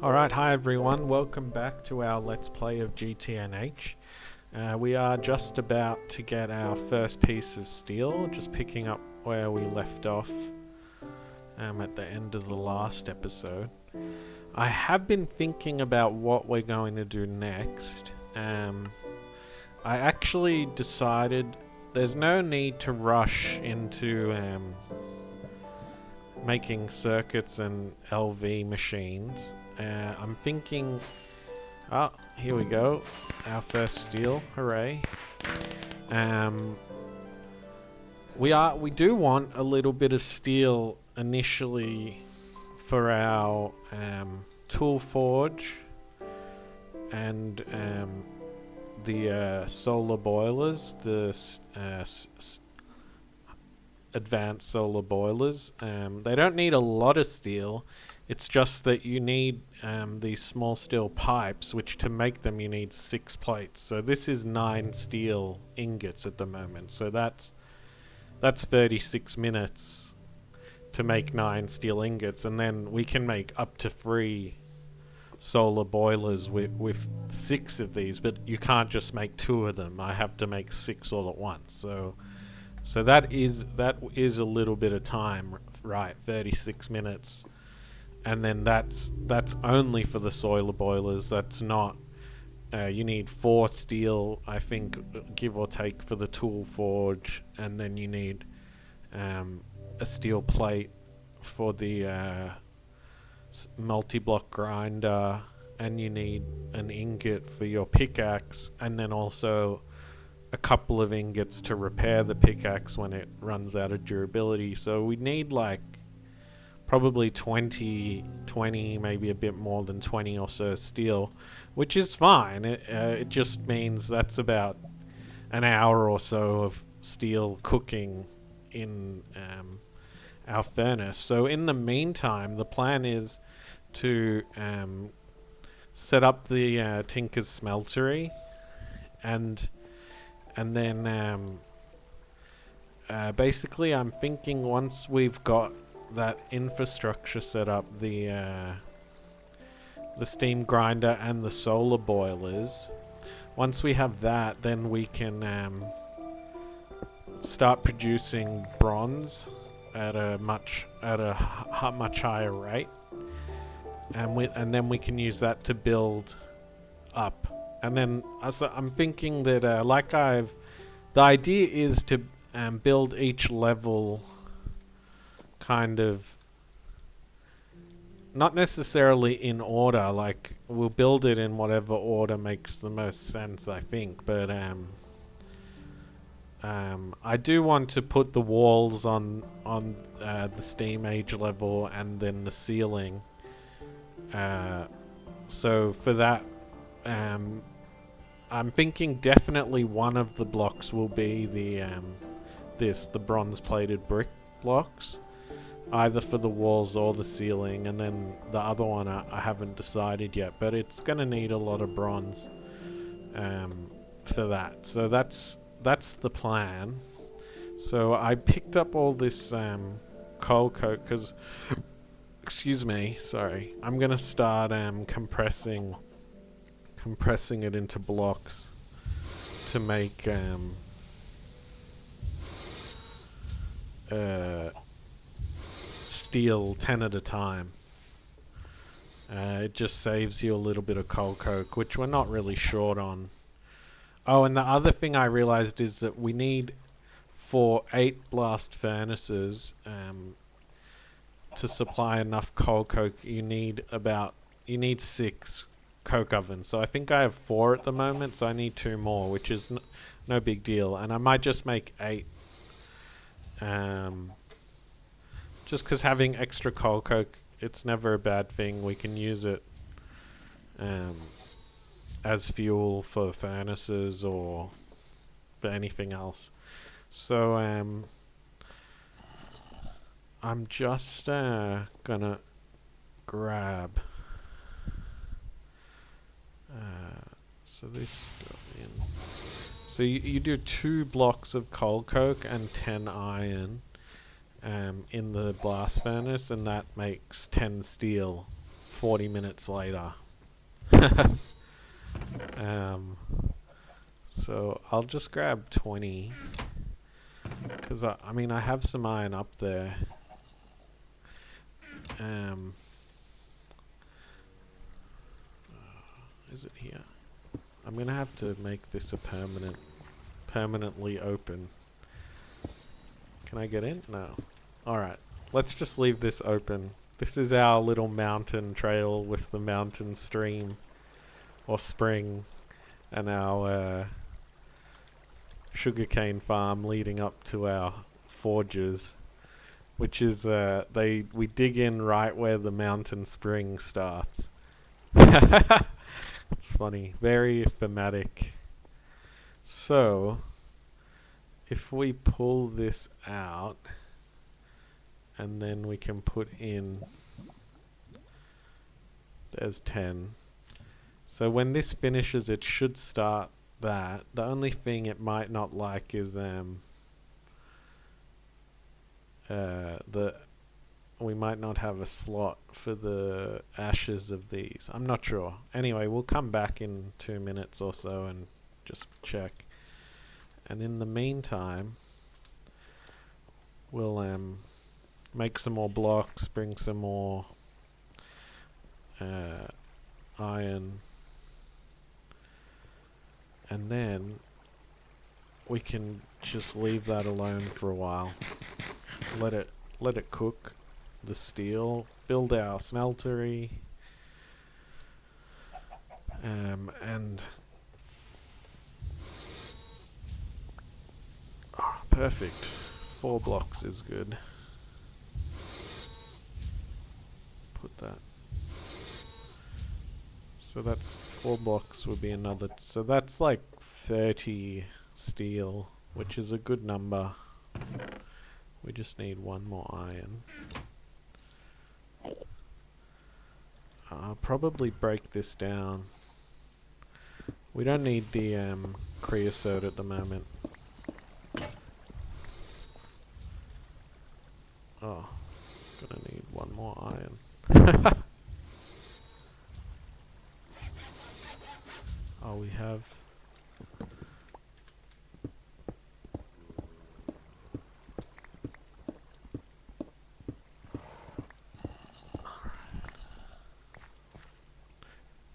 Alright, hi everyone, welcome back to our Let's Play of GTNH. We are just about to get our first piece of steel, just picking up where we left off at the end of the last episode. I have been thinking about what we're going to do next. I actually decided there's no need to rush into making circuits and LV machines. I'm thinking, here we go, our first steel, hooray. We do want a little bit of steel initially for our tool forge and the solar boilers, the advanced solar boilers. They don't need a lot of steel. It's just that you need these small steel pipes, which to make them you need 6 plates. So this is 9 steel ingots at the moment. So that's 36 minutes to make 9 steel ingots, and then we can make up to 3 solar boilers with 6 of these. But you can't just make 2 of them. I have to make 6 all at once. So that is a little bit of time, right? 36 minutes. And then that's only for the solar boilers. That's not. You need 4 steel, I think, give or take, for the tool forge, and then you need a steel plate for the multi-block grinder, and you need an ingot for your pickaxe, and then also a couple of ingots to repair the pickaxe when it runs out of durability. So we need like probably 20, maybe a bit more than 20 or so steel, which is fine. It just means that's about an hour or so of steel cooking in our furnace. So in the meantime, the plan is to set up the Tinker's Smeltery, and then basically I'm thinking once we've got that infrastructure set up, the steam grinder and the solar boilers, once we have that, then we can start producing bronze at a much higher rate, and then we can use that to build up. And then I'm thinking that the idea is to build each level kind of not necessarily in order, like we'll build it in whatever order makes the most sense, I think, but I do want to put the walls on the steam age level and then the ceiling, so for that I'm thinking definitely one of the blocks will be the bronze plated brick blocks, either for the walls or the ceiling, and then the other one I haven't decided yet, but it's gonna need a lot of bronze for that. So that's the plan. So I picked up all this coal coke because excuse me, sorry, I'm gonna start compressing it into blocks to make steel 10 at a time. It just saves you a little bit of coal coke, which we're not really short on. Oh, and the other thing I realized is that we need, for 8 blast furnaces, to supply enough coal coke, you need 6 coke ovens. So I think I have 4 at the moment, so I need 2 more, which is no big deal. And I might just make 8. Just because having extra coal coke, it's never a bad thing. We can use it as fuel for furnaces or for anything else. So I'm just gonna grab so this go in. So you do 2 blocks of coal coke and 10 iron in the blast furnace, and that makes 10 steel 40 minutes later. So I'll just grab 20, because I mean I have some iron up there. Is it here? I'm gonna have to make this a permanently open. Can I get in? No. Alright, let's just leave this open. This is our little mountain trail with the mountain stream or spring and our sugarcane farm leading up to our forges, which is we dig in right where the mountain spring starts. It's funny, very thematic. So if we pull this out and then we can put in, there's 10. So when this finishes it should start that. The only thing it might not like is we might not have a slot for the ashes of these. I'm not sure. Anyway, we'll come back in 2 minutes or so and just check. And in the meantime, we'll make some more blocks, bring some more iron, and then we can just leave that alone for a while. Let it cook the steel, build our smeltery, and perfect. 4 blocks is good. Put that. So that's 4 blocks would be another. So that's like 30 steel, which is a good number. We just need 1 more iron. I'll probably break this down. We don't need the creosote at the moment. Oh, gonna need 1 more iron. Oh, we have.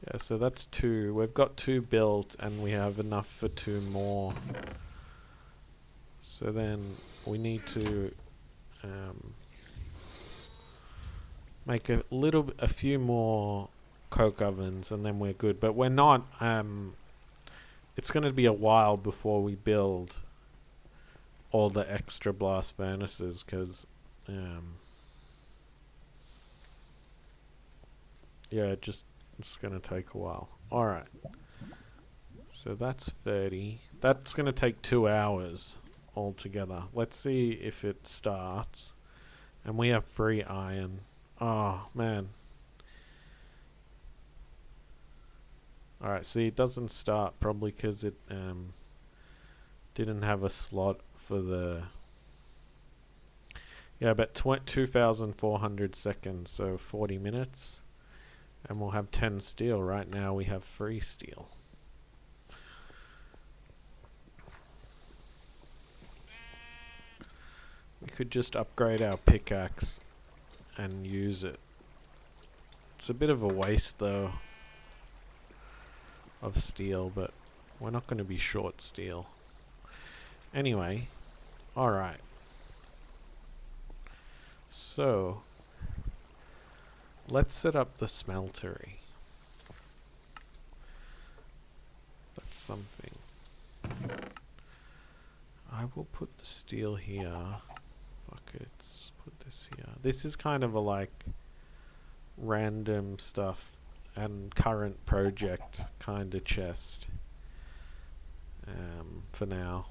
Yeah, so that's 2. We've got 2 built and we have enough for 2 more. So then we need to make a few more coke ovens and then we're good. But we're not, it's going to be a while before we build all the extra blast furnaces, because yeah, it's going to take a while. Alright, so that's 30. That's going to take 2 hours altogether. Let's see if it starts. And we have 3 iron. Oh man. Alright, see, it doesn't start probably because it didn't have a slot for the... Yeah, but 2,400 seconds, so 40 minutes. And we'll have 10 steel. Right now we have 3 steel. We could just upgrade our pickaxe and use it. It's a bit of a waste though of steel, but we're not going to be short steel. Anyway, alright. So, let's set up the smeltery. That's something. I will put the steel here. Buckets, put this here. This is kind of a like random stuff and current project kind of chest for now.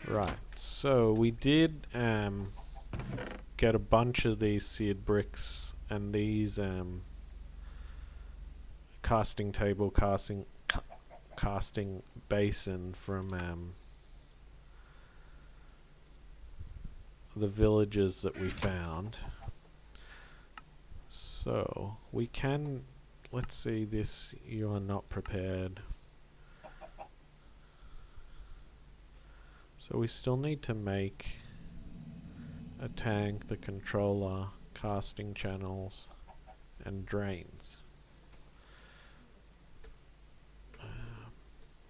Right, so we did get a bunch of these seared bricks and these casting table casting basin from the villages that we found. So we can, let's see this, you are not prepared. So we still need to make a tank, the controller, casting channels, and drains.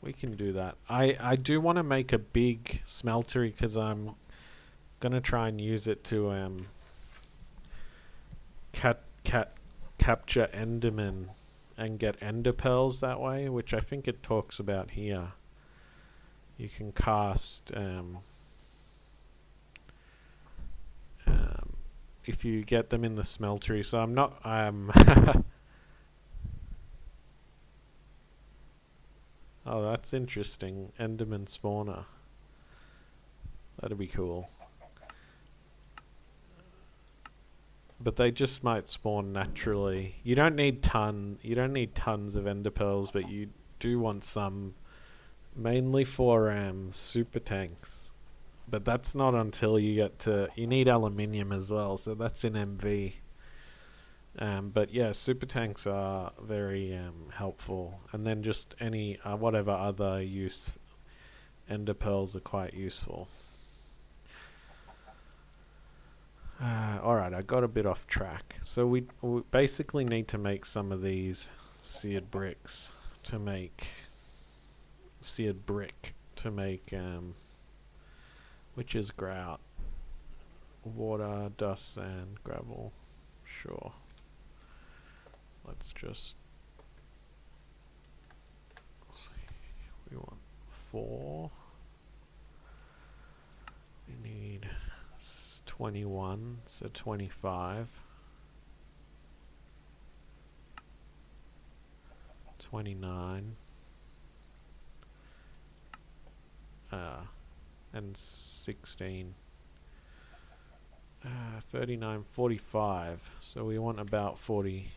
We can do that. I do want to make a big smeltery because I'm gonna try and use it to capture endermen and get ender pearls that way, which I think it talks about here. You can cast if you get them in the smeltery. So I'm not oh, that's interesting. Enderman spawner. That'd be cool. But they just might spawn naturally. You don't need tons of ender pearls, but you do want some, mainly for super tanks. But that's not until you get to, you need aluminium as well, so that's in MV. But yeah, super tanks are very helpful, and then just any whatever other use, ender pearls are quite useful. Alright, I got a bit off track. So we basically need to make some of these seared bricks to make seared brick to make which is grout, water, dust, sand, gravel. Sure. Let's just see. We want 4. We need 21, so 25. 29. And 16. 39, 45. So we want about 40.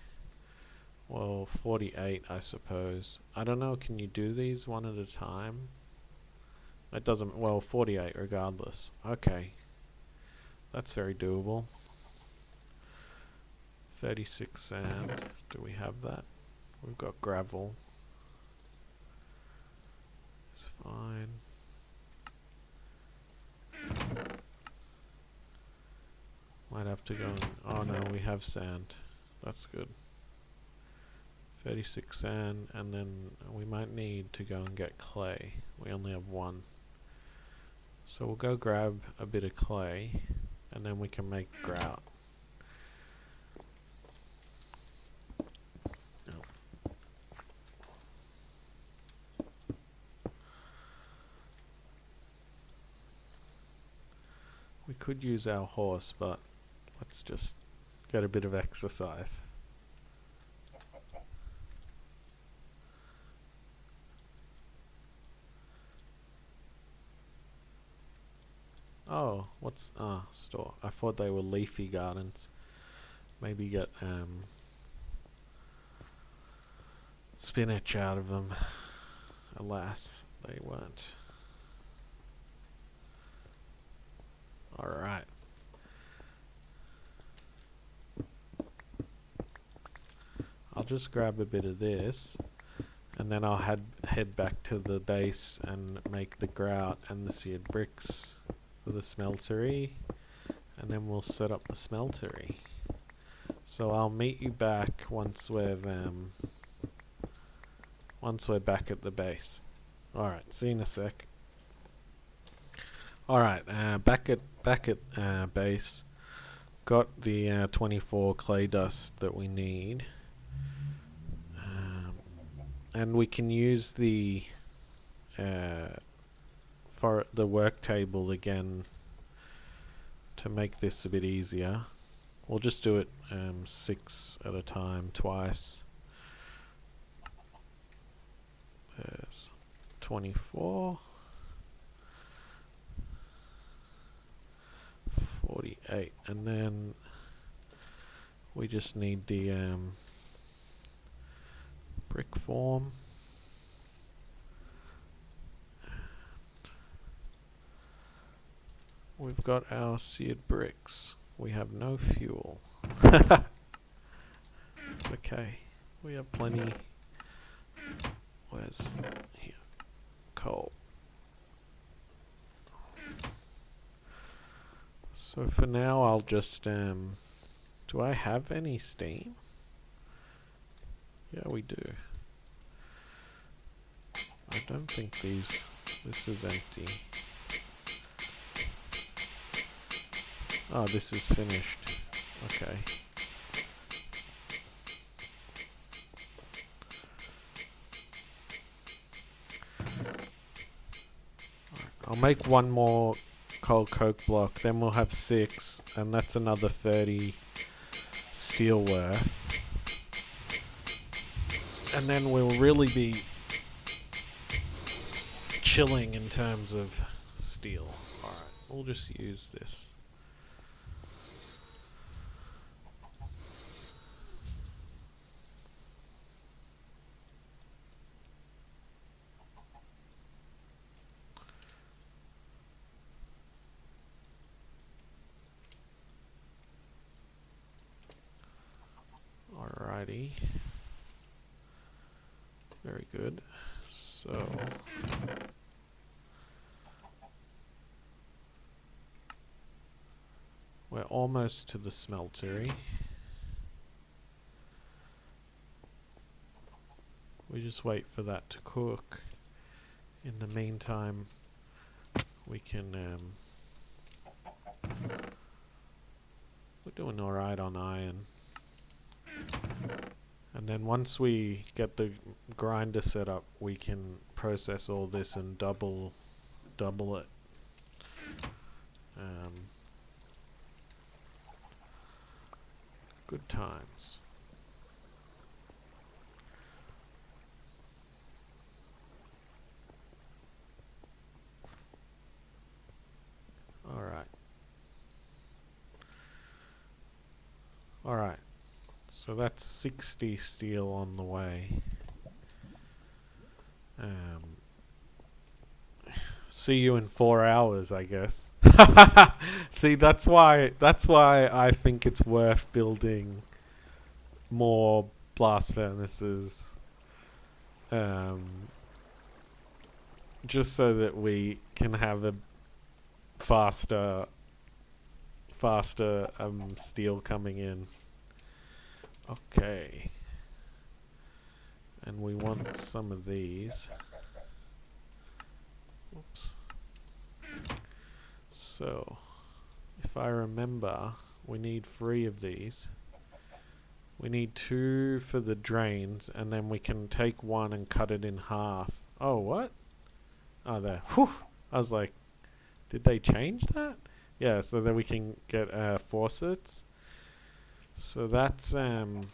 Well, 48, I suppose. I don't know, can you do these one at a time? It doesn't, well, 48 regardless. Okay. That's very doable. 36 sand. Do we have that? We've got gravel. It's fine. Might have to go and, oh no, we have sand. That's good. 36 sand, and then we might need to go and get clay. We only have 1. So we'll go grab a bit of clay, and then we can make grout. We could use our horse, but let's just get a bit of exercise. Oh, what's store? I thought they were leafy gardens. Maybe get spinach out of them. Alas, they weren't. Alright. I'll just grab a bit of this, and then I'll head back to the base and make the grout and the seared bricks for the smeltery, and then we'll set up the smeltery. So I'll meet you back once we're back at the base. Alright, see you in a sec. Alright, back at base. Got the 24 clay dust that we need. And we can use the for the work table again to make this a bit easier. We'll just do it 6 at a time, twice. There's 24. 48, and then we just need the brick form. we've got our seared bricks. We have no fuel. It's okay. We have plenty. Where's here? Coal. So for now I'll just do I have any steam? Yeah, we do. I don't think this is empty. Oh, this is finished. Okay. I'll make one more coal coke block, then we'll have 6, and that's another 30 steel worth. And then we'll really be chilling in terms of steel. Alright, we'll just use this. Alrighty. Very good. So we're almost to the smeltery. We just wait for that to cook. In the meantime, we can we're doing alright on iron. And then once we get the grinder set up, we can process all this and double it. Good times. Alright. So that's 60 steel on the way. See you in 4 hours, I guess. See, that's why I think it's worth building more blast furnaces. Just so that we can have a faster steel coming in. Okay. And we want some of these. Oops. So, if I remember, we need 3 of these. We need 2 for the drains, and then we can take 1 and cut it in half. Oh, what? Oh, there. Whew! I was like, did they change that? Yeah, so that we can get faucets. So that's 2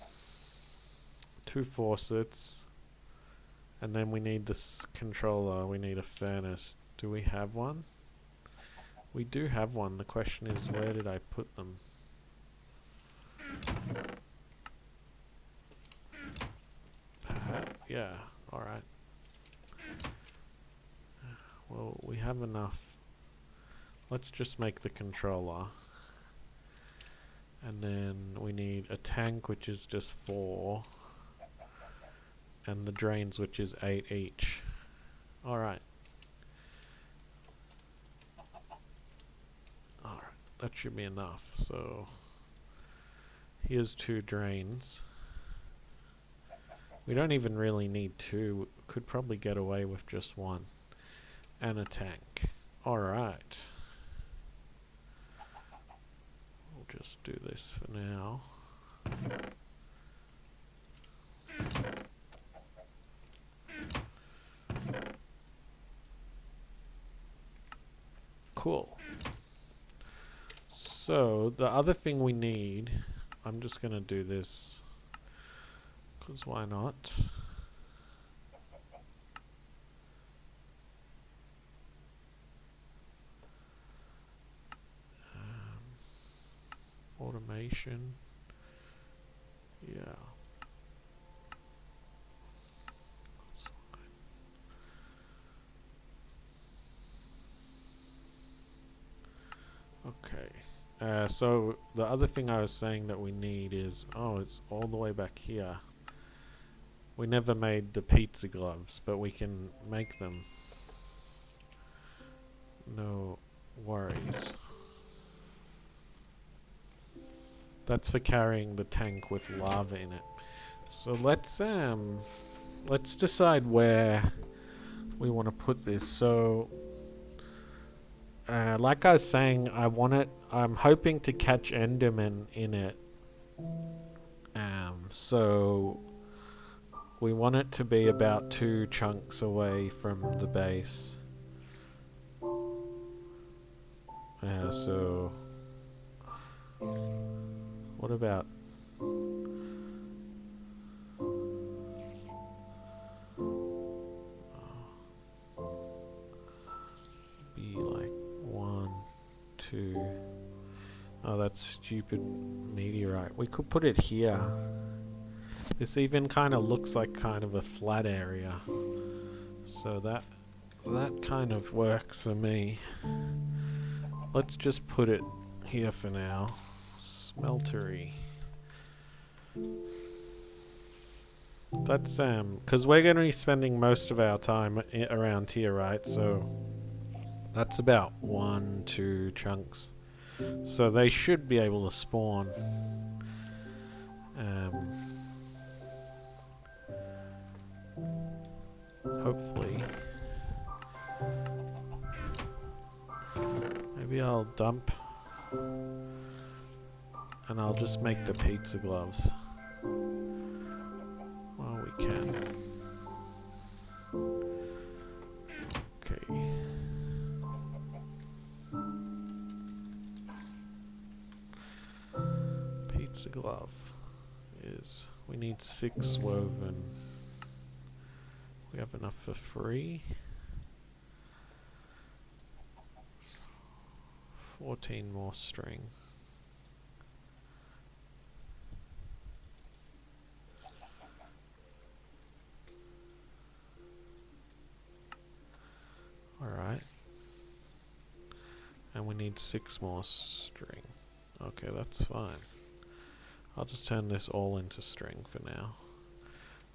faucets. And then we need this controller. We need a furnace. Do we have one? We do have one. The question is, where did I put them? Yeah, alright. Well, we have enough. Let's just make the controller. And then we need a tank, which is just 4. And the drains, which is 8 each. Alright. Alright, that should be enough. So, here's 2 drains. We don't even really need 2. We could probably get away with just 1. And a tank. Alright. We'll just do this for now. Cool. So, the other thing we need, I'm just going to do this, because why not? Automation. Yeah. So the other thing I was saying that we need is, oh, it's all the way back here. We never made the pizza gloves, but we can make them. No worries. That's for carrying the tank with lava in it. So let's decide where we want to put this. So like I was saying, I'm hoping to catch Enderman in it. So we want it to be about 2 chunks away from the base. So what about be like 1, 2? Oh, that's stupid meteorite. We could put it here. This even kind of looks like kind of a flat area. So that kind of works for me. Let's just put it here for now. Smeltery. That's because we're going to be spending most of our time around here, right? So that's about 1, 2 chunks. So they should be able to spawn. Hopefully. Maybe I'll dump and I'll just make the pizza gloves while we can. Okay. Pizza glove is, we need 6 woven. We have enough for 3. 14 more string. Alright. And we need 6 more string. Okay, that's fine. I'll just turn this all into string for now.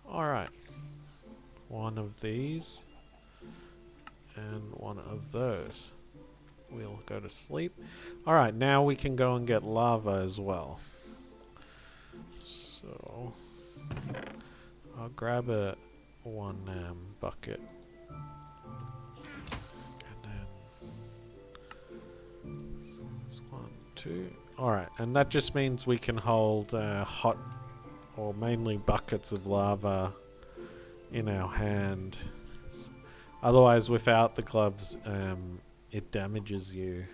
Alright. 1 of these. And 1 of those. We'll go to sleep. Alright, now we can go and get lava as well. So I'll grab one bucket. And then 1, 2. Alright, and that just means we can hold hot or mainly buckets of lava in our hand. Otherwise, without the gloves, it damages you.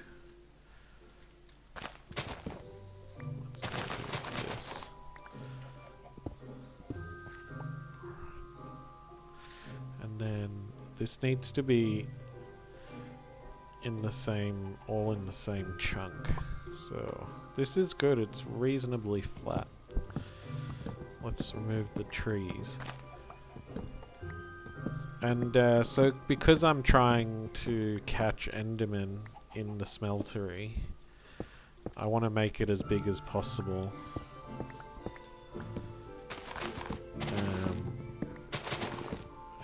Let's do this. And then this needs to be in the same, all in the same chunk. So this is good, it's reasonably flat. Let's remove the trees. And so because I'm trying to catch Enderman in the smeltery, I want to make it as big as possible.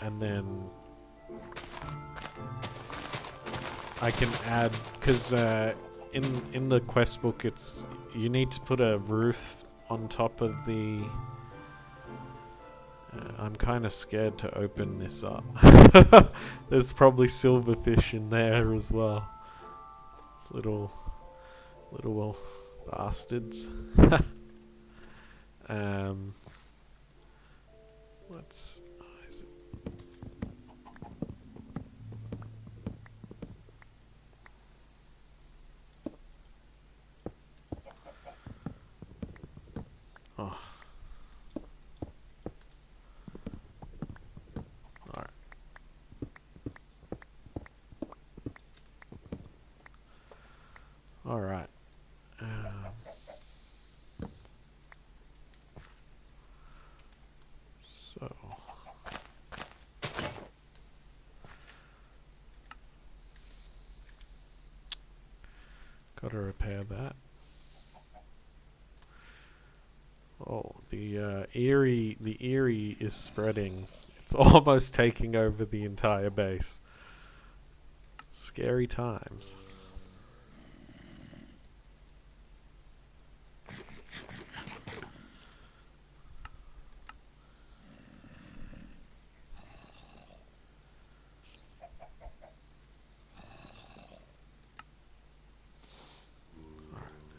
And then I can add, because in the quest book it's, you need to put a roof on top of the... I'm kind of scared to open this up. There's probably silverfish in there as well. Little bastards. Let's... Oh. Alright. So gotta repair that. Oh, the Erie is spreading. It's almost taking over the entire base. Scary times.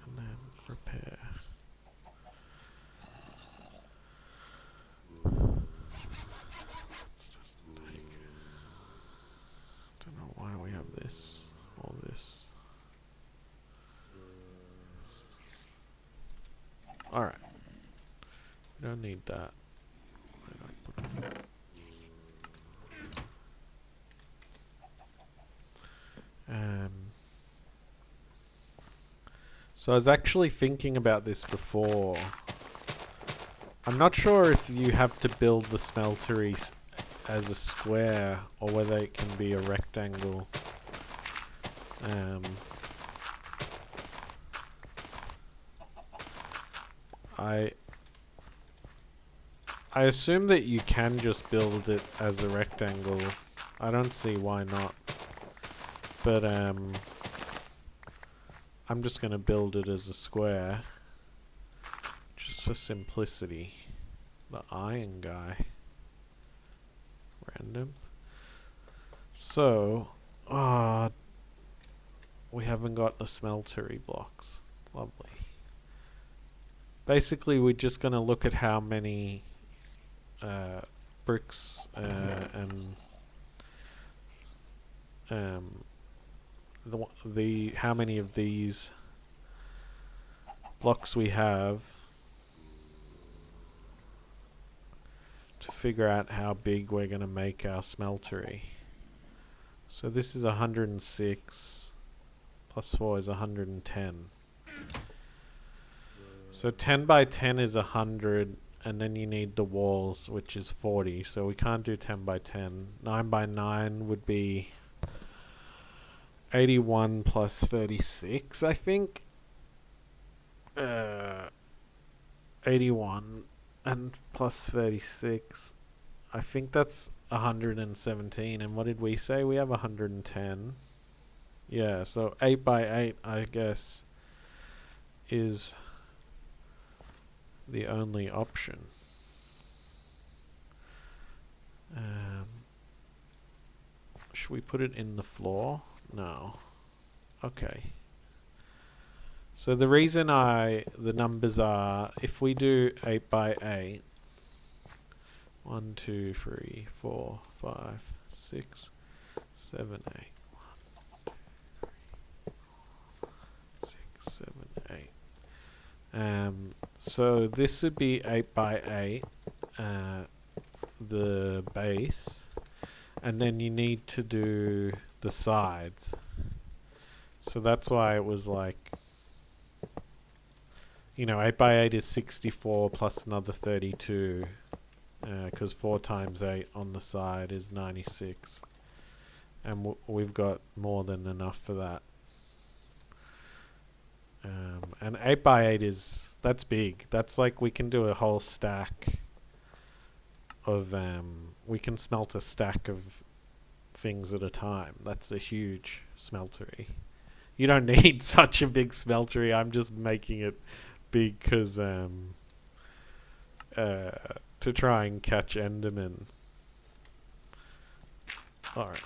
And then repair. Let's just take. Don't know why we have this. All this. Alright. We don't need that. So I was actually thinking about this before. I'm not sure if you have to build the smeltery as a square or whether it can be a rectangle. I assume that you can just build it as a rectangle. I don't see why not. But I'm just gonna build it as a square. Just for simplicity. The iron guy. Random. So, we haven't got the smeltery blocks. Lovely. Basically, we're just gonna look at how many bricks and how many of these blocks we have to figure out how big we're going to make our smeltery. So this is 106 plus 4 is 110. So 10 by 10 is 100, and then you need the walls, which is 40. So we can't do 10 by 10. 9 by 9 would be 81 plus 36, I think. 81 and plus 36. I think that's 117. And what did we say? We have 110. Yeah, so 8 by 8, I guess, is the only option. Should we put it in the floor? No. Okay. So the reason the numbers are, if we do 8 by 8, 1, 2, 3, 4, 5, 6, 7, 8. 1, 2, 3, 4, 6, 7, 8. So this would be 8 by 8, the base, and then you need to do the sides. So that's why it was like, 8 by 8 is 64 plus another 32, because 4 times 8 on the side is 96. And we've got more than enough for that. And 8 by 8 that's big. That's like we can do a whole stack of, we can smelt a stack of things at a time. That's a huge smeltery. You don't need such a big smeltery. I'm just making it big because to try and catch Enderman. Alright.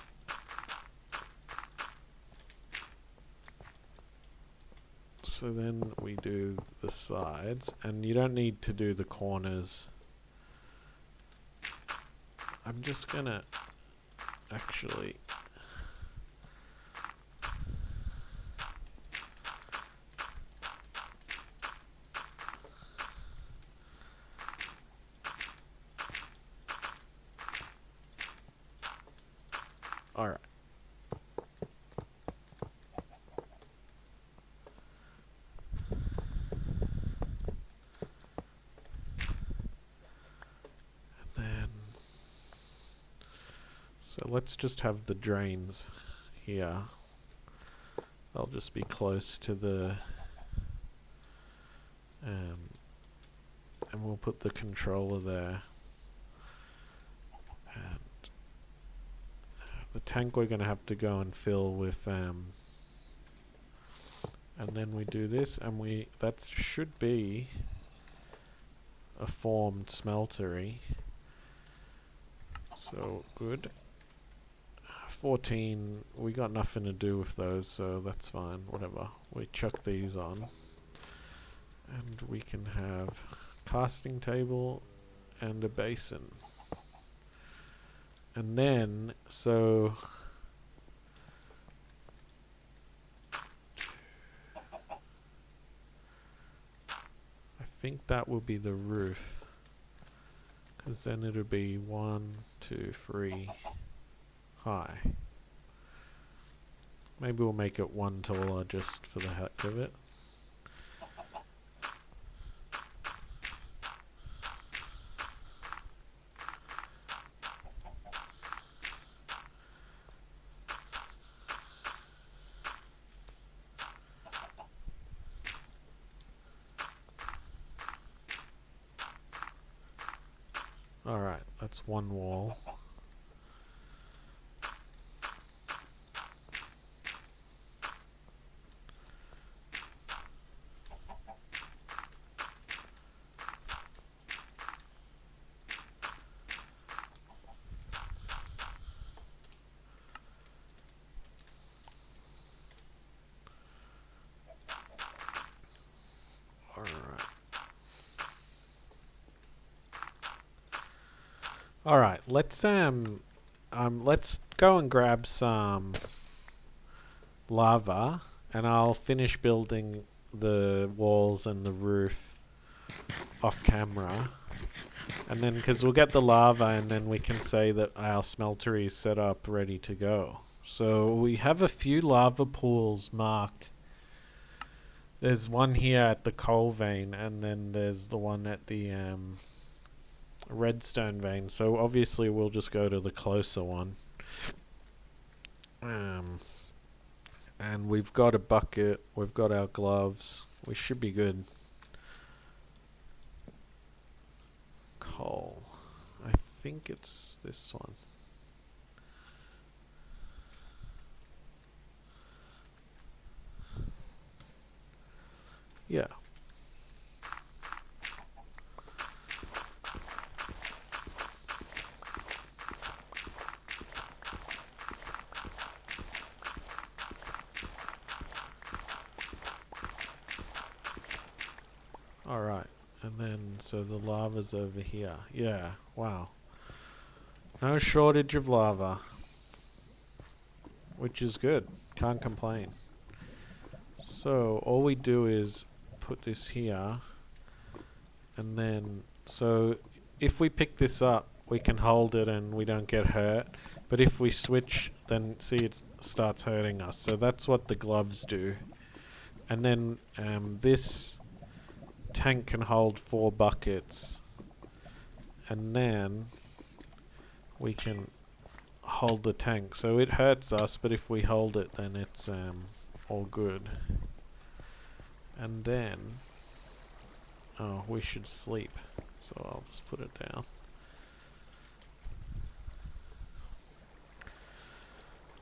So then we do the sides, and you don't need to do the corners. I'm just gonna actually alright. So let's just have the drains here. They'll just be close to the And we'll put the controller there. And the tank we're going to have to go and fill with and then we do this, and that should be a formed smeltery. So good. 14, we got nothing to do with those, so that's fine, whatever. We chuck these on. And we can have casting table and a basin. And then, so I think that will be the roof, because then it'll be 1, 2, 3 high. Maybe we'll make it 1 taller just for the heck of it. Alright, that's one wall. Alright, let's go and grab some lava, and I'll finish building the walls and the roof off camera. And then, because we'll get the lava, and then we can say that our smeltery is set up, ready to go. So we have a few lava pools marked. There's one here at the coal vein, and then there's the one at the redstone vein. So obviously we'll just go to the closer one. And we've got a bucket, we've got our gloves, we should be good. Coal. I think it's this one. Yeah. Alright, and then, so the lava's over here. Yeah, wow. No shortage of lava. Which is good. Can't complain. So, all we do is put this here. And then, so, if we pick this up, we can hold it and we don't get hurt. But if we switch, then see it starts hurting us. So that's what the gloves do. And then, this tank can hold 4 buckets, and then we can hold the tank. So it hurts us, but if we hold it, then it's all good. And then, oh, we should sleep, so I'll just put it down.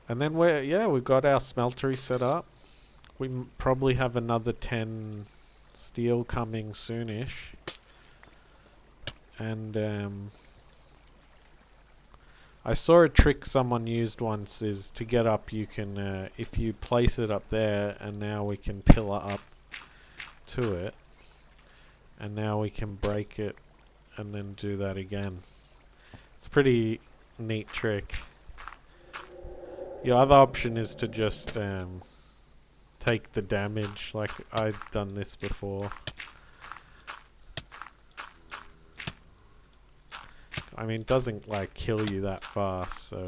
And then we've got our smeltery set up. We probably have another 10 steel coming soonish, and I saw a trick someone used once, is to get up, you can if you place it up there, and now we can pillar up to it, and now we can break it and then do that again. It's a pretty neat trick. Your other option is to just take the damage, like I've done this before. I mean, it doesn't like kill you that fast, so.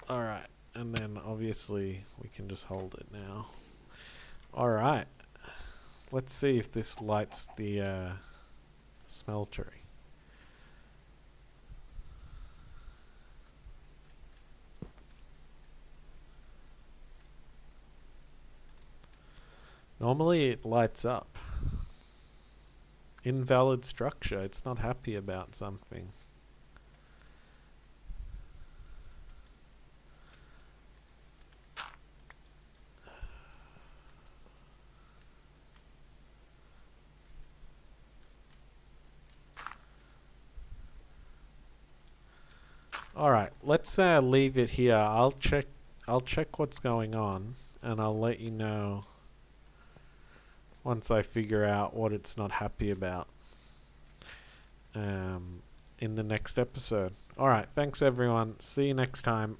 Alright, and then obviously we can just hold it now. Alright, let's see if this lights the smeltery. Normally it lights up. Invalid structure. It's not happy about something. Alright, let's leave it here. I'll check what's going on, and I'll let you know once I figure out what it's not happy about in the next episode. Alright, thanks everyone. See you next time.